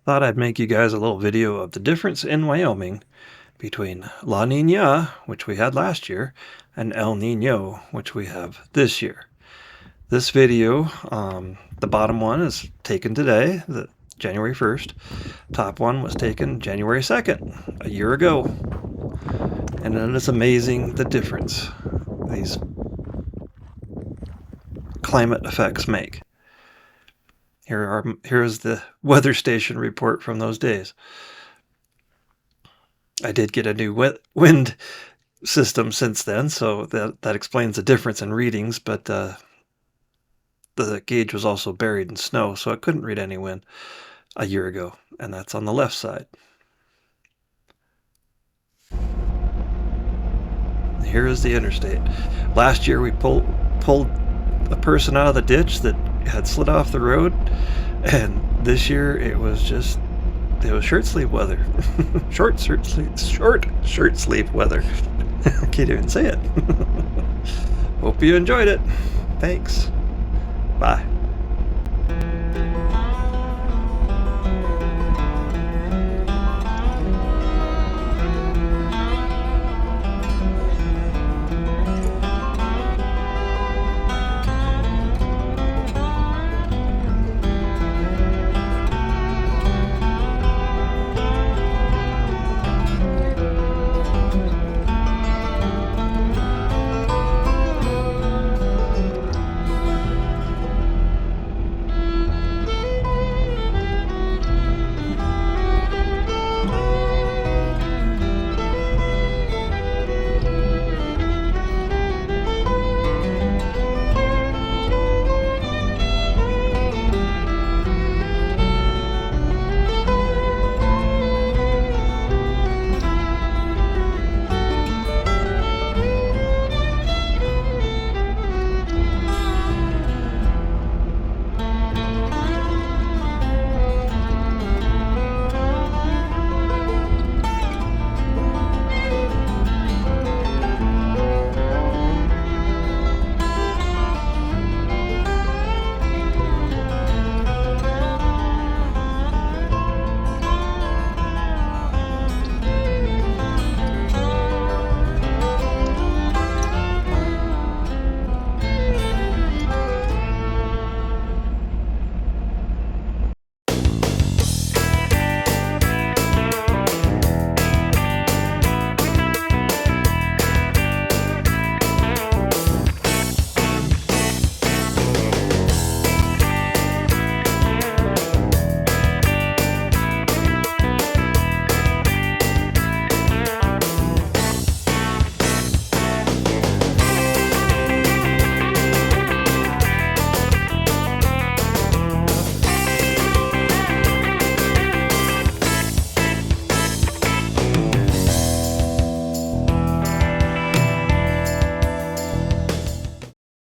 Thought I'd make you guys a little video of the difference in Wyoming between La Nina, which we had last year, and El Nino, which we have this year. This video, the bottom one is taken today, January 1st. Top one was taken January 2nd, a year ago. And it is amazing the difference these climate effects make. Here is the weather station report from those days. I did get a new wind system since then, so that explains the difference in readings, but the gauge was also buried in snow, so it couldn't read any wind a year ago, and that's on the left side. Here is the interstate. Last year we pulled a person out of the ditch that had slid off the road, and this year it was shirt sleeve weather. short shirt sleeve weather. I can't even say it. Hope you enjoyed it. Thanks. Bye.